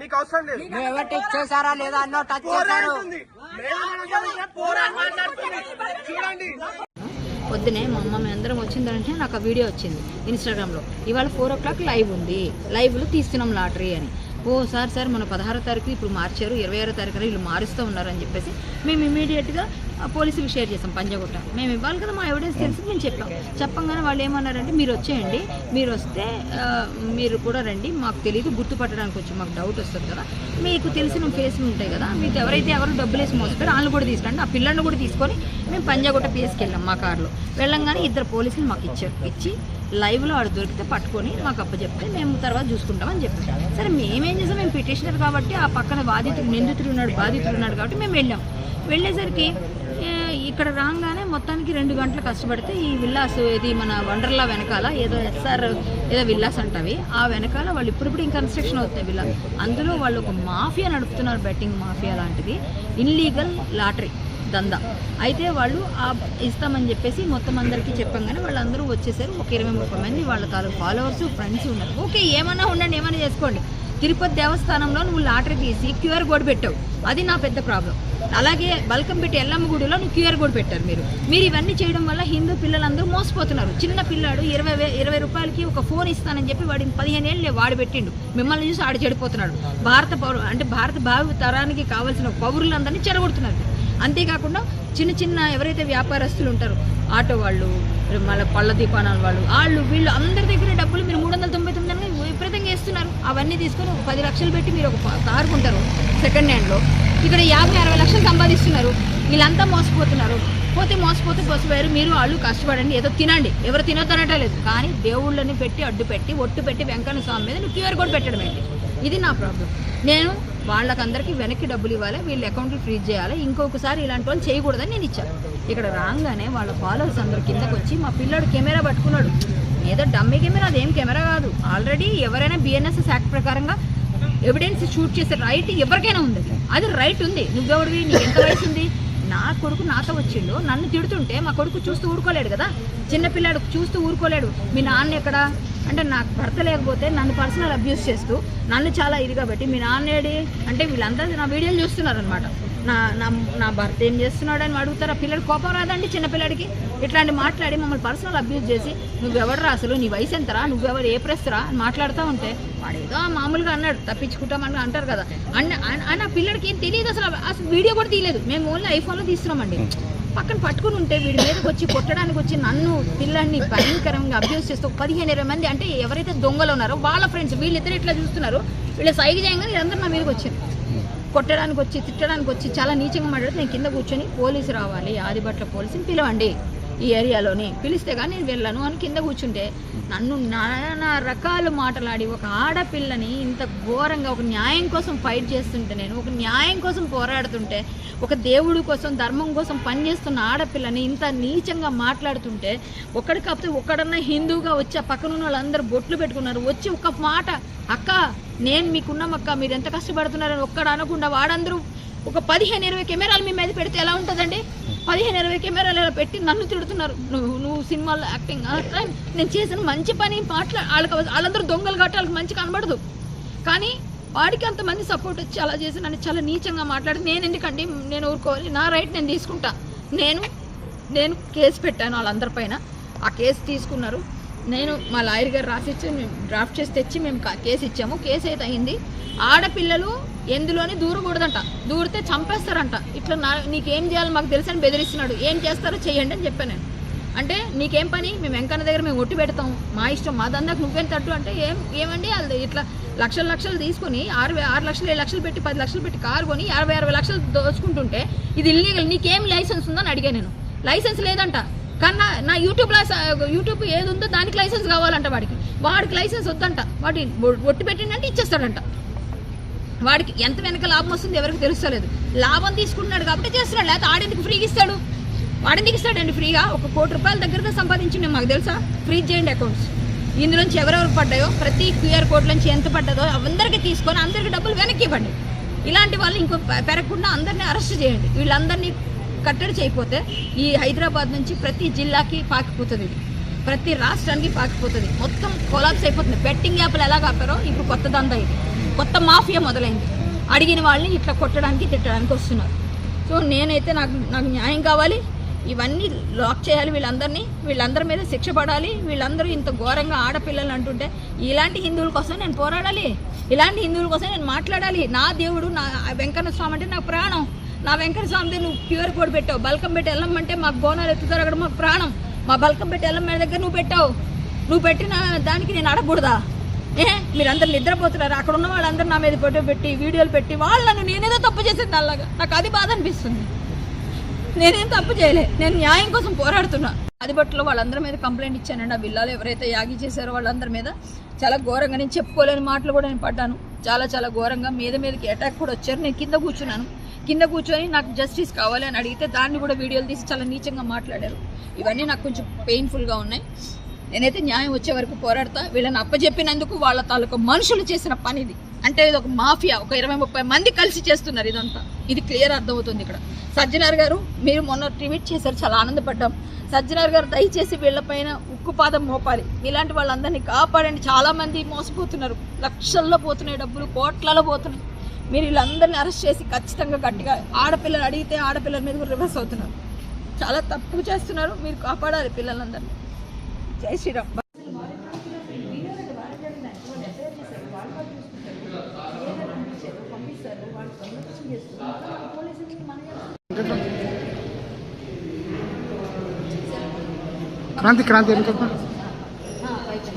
నీకు అవసరం లేదు. ఎవరు టచ్ చేశారా లేదా అన్నో టచ్ చేశారు. చూడండి పొద్దునే మా అమ్మ మేము అందరం వచ్చిందంటే నాకు ఆ వీడియో వచ్చింది ఇన్స్టాగ్రామ్లో. ఇవాళ 4 o'clock లైవ్ ఉంది, లైవ్లో తీస్తున్నాం లాటరీ అని. ఓ సార్ మన 16వ తారీఖు ఇప్పుడు మార్చారు, 26వ తారీఖున వీళ్ళు మారుస్తూ ఉన్నారని చెప్పేసి మేము ఇమీడియట్గా పోలీసులకు షేర్ చేసాం. పంజాగుట్ట మేము ఇవ్వాలి కదా, మా ఎవిడెన్స్ తెలిసి మేము చెప్పంగానే వాళ్ళు ఏమన్నారంటే మీరు వచ్చేయండి, మీరు వస్తే మీరు కూడా రండి, మాకు తెలియదు గుర్తుపట్టడానికి వచ్చి మాకు డౌట్ వస్తుంది కదా, మీకు తెలిసిన ఫేస్లు ఉంటాయి కదా, మీకు ఎవరు డబ్బులు వేసి మోస్తారు వాళ్ళు కూడా తీసుకురండి. ఆ పిల్లల్ని కూడా తీసుకొని మేము పంజాగుట్ట పిఎస్కి వెళ్ళాం మా కారులో. వెళ్ళంగానే 2 పోలీసులు మాకు ఇచ్చి లైవ్లో వాడు దొరికితే పట్టుకొని మాకు అప్పచెప్తే మేము తర్వాత చూసుకుంటామని చెప్పాం. సరే మేమేం చేసాం, మేము పిటిషనర్ కాబట్టి ఆ పక్కన బాధితుడు ఉన్నాడు కాబట్టి మేము వెళ్ళాం. వెళ్ళేసరికి ఇక్కడ రాగానే మొత్తానికి 2 గంటలు కష్టపడితే ఈ విల్లాస్ ఇది మన వండర్లా వెనకాల ఏదో ఎస్ఆర్ ఏదో విల్లాస్ అంటవి, ఆ వెనకాల వాళ్ళు ఇప్పుడు కన్స్ట్రక్షన్ అవుతాయి విల్లా, అందులో వాళ్ళు ఒక మాఫియా నడుపుతున్నారు, బెట్టింగ్ మాఫియా లాంటిది, ఇన్లీగల్ లాటరీ దందా. అయితే వాళ్ళు ఇస్తామని చెప్పేసి మొత్తం అందరికీ చెప్పంగానే వాళ్ళందరూ వచ్చేసారు. ఒక 20-30 మంది వాళ్ళ తాలూకు ఫాలోవర్స్ ఫ్రెండ్స్ ఉన్నారు. ఓకే ఏమన్నా ఉండండి, ఏమన్నా చేసుకోండి. తిరుపతి దేవస్థానంలో నువ్వు లాటరీ తీసి క్యూఆర్ కోడ్ పెట్టావు, అది నా పెద్ద ప్రాబ్లం. అలాగే బల్కంపేట ఎల్లమ్మ గుడిలో నువ్వు క్యూఆర్ కోడ్ పెట్టారు. మీరు ఇవన్నీ చేయడం వల్ల హిందూ పిల్లలందరూ మోసపోతున్నారు. చిన్న పిల్లాడు 20 రూపాయలకి ఒక ఫోన్ ఇస్తానని చెప్పి వాడిని 15 ఏళ్ళే వాడు పెట్టిండు, మిమ్మల్ని చూసి ఆడు చెడిపోతున్నాడు. భారత భావి తరానికి కావాల్సిన పౌరులందరినీ చెడగొడుతున్నారు. అంతేకాకుండా చిన్న ఎవరైతే వ్యాపారస్తులు ఉంటారో, ఆటో వాళ్ళు, మళ్ళీ పళ్ళ దుకాణాల వాళ్ళు వీళ్ళు అందరి దగ్గర డబ్బులు మీరు 399 విపరీతంగా వేస్తున్నారు. అవన్నీ తీసుకొని 10 లక్షలు పెట్టి మీరు ఒక కారు కొంటారు సెకండ్ హ్యాండ్లో, ఇక్కడ 50-60 లక్షలు సంపాదిస్తున్నారు. వీళ్ళంతా మోసపోతున్నారు. మోసపోయారు. మీరు వాళ్ళు కష్టపడండి, ఏదో తినండి, ఎవరు తినొద్దనట లేదు, కానీ దేవుళ్ళని పెట్టి అడ్డు పెట్టి ఒట్టు పెట్టి వెంకన్న స్వామి మీద నువ్వు క్యూఆర్ కోడ్ పెట్టడం ఏంటి? ఇది నా ప్రాబ్లం. నేను వాళ్ళకందరికీ వెనక్కి డబ్బులు ఇవ్వాలి, వీళ్ళ అకౌంట్లు ఫ్రీజ్ చేయాలి, ఇంకొకసారి ఇలాంటి వాళ్ళు చేయకూడదని నేను ఇచ్చాను. ఇక్కడ రాగానే వాళ్ళ ఫాలోవర్స్ అందరు కిందకు వచ్చి మా పిల్లాడు కెమెరా పట్టుకున్నాడు, ఏదో డమ్మీ కెమెరా, అదేం కెమెరా కాదు. ఆల్రెడీ ఎవరైనా BNSS యాక్ట్ ప్రకారంగా ఎవిడెన్స్ షూట్ చేసే రైట్ ఎవరికైనా ఉంది, అది రైట్ ఉంది. నువ్వెవడివి, నీకు ఎంత వయసు ఉంది? నా కొడుకు నాతో వచ్చిండు, నన్ను తిడుతుంటే మా కొడుకు చూస్తూ ఊరుకోలేడు కదా, చిన్నపిల్లాడు చూస్తూ ఊరుకోలేడు. మీ నాన్న ఎక్కడ అంటే నాకు భర్త లేకపోతే నన్ను పర్సనల్ అబ్యూస్ చేస్తూ నన్ను చాలా ఇదిగా పెట్టి మీ నాన్నేడి అంటే వీళ్ళందరూ నా వీడియోలు చూస్తున్నారు అనమాట. నా భర్త ఏం చేస్తున్నాడు అని అడుగుతారు. ఆ పిల్లడు కోపం రాదండి చిన్నపిల్లడికి? ఇట్లాంటి మాట్లాడి మమ్మల్ని పర్సనల్ అబ్యూస్ చేసి నువ్వెవడరా అసలు, నీ వయసు ఎంతరా, నువ్వెవరు, ఏ ప్రెస్రా అని మాట్లాడుతూ ఉంటే వాడేదో మామూలుగా అన్నాడు, తప్పించుకుంటామని అంటారు కదా. ఆ పిల్లడికి ఏం తెలియదు అసలు వీడియో కూడా తీయలేదు. మేము ఓన్లీ ఐఫోన్లో తీస్తున్నామండి. పక్కన పట్టుకుని ఉంటే వీడి మీదకి వచ్చి కొట్టడానికి వచ్చి నన్ను పిల్లల్ని భయంకరంగా అబ్యూస్ చేస్తూ 15-20 మంది అంటే ఎవరైతే దొంగలు ఉన్నారో వాళ్ళ ఫ్రెండ్స్ వీళ్ళిద్దరు ఇట్లా చూస్తున్నారు, వీళ్ళు సైగ చేయంగానే వీళ్ళందరూ నా మీదకి వచ్చింది, కొట్టడానికి వచ్చి తిట్టడానికి వచ్చి చాలా నీచంగా మాట్లాడితే నేను కింద కూర్చొని పోలీసు రావాలి, ఆదిబట్ల పోలీసుని పిలవండి ఈ ఏరియాలోని, పిలిస్తే కానీ నేను వెళ్ళను అని కింద కూర్చుంటే నన్ను నానా రకాల మాటలాడి ఒక ఆడపిల్లని ఇంత ఘోరంగా ఒక న్యాయం కోసం ఫైట్ చేస్తుంటే, నేను ఒక న్యాయం కోసం పోరాడుతుంటే, ఒక దేవుడి కోసం ధర్మం కోసం పనిచేస్తున్న ఆడపిల్లని ఇంత నీచంగా మాట్లాడుతుంటే, ఒక్కడికపోతే ఒక్కడన్నా హిందూగా వచ్చి ఆ పక్కన ఉన్న వాళ్ళందరూ బొట్లు పెట్టుకున్నారు, వచ్చి ఒక మాట అక్క నేను మీకున్నామక్క మీరు ఎంత కష్టపడుతున్నారని ఒక్కడ అనకుండా వాళ్ళందరూ ఒక 15-20 కెమెరాలు మీ మీద పెడితే ఎలా ఉంటుందండి? 15-20 కెమెరాలు ఎలా పెట్టి నన్ను తిడుతున్నారు, నువ్వు సినిమాలో యాక్టింగ్. నేను చేసిన మంచి పని వాళ్ళందరూ దొంగలు కాబట్టి వాళ్ళకి మంచి కనబడదు, కానీ వాడికి అంతమంది సపోర్ట్ వచ్చి అలా చేసి నన్ను చాలా నీచంగా మాట్లాడి నేను ఎందుకండి నేను ఊరుకోవాలి, నా రైట్ నేను తీసుకుంటా. నేను కేసు పెట్టాను వాళ్ళందరిపైన, ఆ కేసు తీసుకున్నారు. నేను మా లాయర్ గారు రాసిచ్చి మేము డ్రాఫ్ట్ చేసి తెచ్చి మేము కేసు ఇచ్చాము. కేసు అయితే అయింది. ఆడపిల్లలు ఎందులోని దూరకూడదంట, దూరితే చంపేస్తారంట. ఇట్లా నీకేం చేయాలి మాకు తెలుసని బెదిరిస్తున్నాడు, ఏం చేస్తారో చెయ్యండి అని చెప్పాను నేను. అంటే నీకేం పని, మేము వెంకన్న దగ్గర మేము ఒట్టి పెడతాం, మా ఇష్టం, మా దందాకు నువ్వేం తట్టు అంటే ఏమండి వాళ్ళు ఇట్లా లక్షలు తీసుకుని 6 లక్షలు 7 లక్షలు పెట్టి 10 లక్షలు పెట్టి కారు కొని 50-60 లక్షలు దోచుకుంటుంటే ఇది ఇల్లీగల్, నీకేం లైసెన్స్ ఉందని అడిగాను నేను. లైసెన్స్ లేదంట, కన్నా నా యూట్యూబ్ ఏది ఉందో దానికి లైసెన్స్ కావాలంట వాడికి లైసెన్స్ వద్దంట, వాటి ఒట్టి పెట్టిందంటే ఇచ్చేస్తాడంట. వాడికి ఎంత వెనక లాభం వస్తుంది ఎవరికి తెలుస్తలేదు, లాభం తీసుకుంటున్నాడు కాబట్టి చేస్తున్నాడు, లేకపోతే ఆడెందుకు ఫ్రీగా ఇస్తాడు? వాడెందుకు ఇస్తాడండి ఫ్రీగా? 1 కోటి రూపాయల దగ్గరగా సంపాదించి మాకు తెలుసా? ఫ్రీజ్ చేయండి అకౌంట్స్, ఇందులోంచి ఎవరెవరికి పడ్డాయో ప్రతి క్యూఆర్ కోడ్ నుంచి ఎంత పడ్డదో అందరికీ తీసుకొని అందరికీ డబ్బులు వెనక్కి ఇవ్వండి. ఇలాంటి వాళ్ళు ఇంకో పెరగకుండా అందరినీ అరెస్ట్ చేయండి. వీళ్ళందరినీ కట్టడి చేయకపోతే ఈ హైదరాబాద్ నుంచి ప్రతి జిల్లాకి పాకిపోతుంది. ఇది ప్రతి రాష్ట్రానికి పాకిపోతుంది, మొత్తం కొలాప్స్ అయిపోతుంది. బెట్టింగ్ యాప్లు ఎలా కాపారో ఇప్పుడు కొత్త దందా ఇది, కొత్త మాఫియా మొదలైంది. అడిగిన వాళ్ళని ఇట్లా కొట్టడానికి తిట్టడానికి వస్తున్నారు. సో నేనైతే నాకు న్యాయం కావాలి, ఇవన్నీ లాక్ చేయాలి, వీళ్ళందరి మీద శిక్ష పడాలి. వీళ్ళందరూ ఇంత ఘోరంగా ఆడపిల్లలు అంటుంటే ఇలాంటి హిందువుల కోసం నేను పోరాడాలి, ఇలాంటి హిందువుల కోసం నేను మాట్లాడాలి. నా దేవుడు నా వెంకన్న స్వామి అంటే నాకు ప్రాణం. నా వెంకన్న స్వామి నువ్వు క్యూఆర్ కోడ్ పెట్టావు, బల్కం పెట్టి వెళ్ళమంటే మాకు బోనాలు ఎత్తుతారు, అక్కడ మాకు ప్రాణం. మా బల్కం పెట్టి వెళ్ళమ్మ దగ్గర నువ్వు పెట్టావు, నువ్వు పెట్టిన దానికి నేను అడగకూడదా? మీరందరూ నిద్రపోతున్నారు, అక్కడ ఉన్న వాళ్ళందరూ నా మీద ఫోటో పెట్టి వీడియోలు పెట్టి వాళ్ళను నేనేదో తప్పు చేసింది అలాగా. నాకు అది బాధ అనిపిస్తుంది. నేనేం తప్పు చేయలే, నేను న్యాయం కోసం పోరాడుతున్నా. ఆదిబట్లో వాళ్ళందరి మీద కంప్లైంట్ ఇచ్చానండి. ఆ బిల్లాలు ఎవరైతే యాగి చేశారో వాళ్ళందరి మీద చాలా ఘోరంగా, నేను చెప్పుకోలేని మాటలు కూడా నేను పడ్డాను. చాలా ఘోరంగా మీదకి అటాక్ కూడా వచ్చారు. నేను కింద కూర్చున్నాను, కింద కూర్చొని నాకు జస్టిస్ కావాలి అని అడిగితే దాన్ని కూడా వీడియోలు తీసి చాలా నీచంగా మాట్లాడారు. ఇవన్నీ నాకు కొంచెం పెయిన్ఫుల్గా ఉన్నాయి. నేనైతే న్యాయం వచ్చే వరకు పోరాడతా. వీళ్ళని అప్పచెప్పినందుకు వాళ్ళ తాలూకు మనుషులు చేసిన పని ఇది. అంటే ఇది ఒక మాఫియా, ఒక 20-30 మంది కలిసి చేస్తున్నారు ఇదంతా. ఇది క్లియర్ అర్థమవుతుంది ఇక్కడ. సజ్జనార్ గారు మీరు మొన్న ట్వీట్ చేశారు, చాలా ఆనందపడ్డాం. సజ్జనార్ గారు దయచేసి వీళ్ళపైన ఉక్కుపాదం మోపాలి, ఇలాంటి వాళ్ళందరినీ కాపాడండి. చాలా మంది మోసపోతున్నారు, లక్షల్లో పోతున్నాయి డబ్బులు, కోట్లలో పోతున్నాయి. మీరు వీళ్ళందరినీ అరెస్ట్ చేసి ఖచ్చితంగా గట్టిగా, ఆడపిల్లలు అడిగితే ఆడపిల్లల మీద కూడా రివర్స్ అవుతున్నారు, చాలా తప్పు చేస్తున్నారు. మీరు కాపాడాలి పిల్లలందరినీ. జై శ్రీరామ్. క్రాంతి పైకి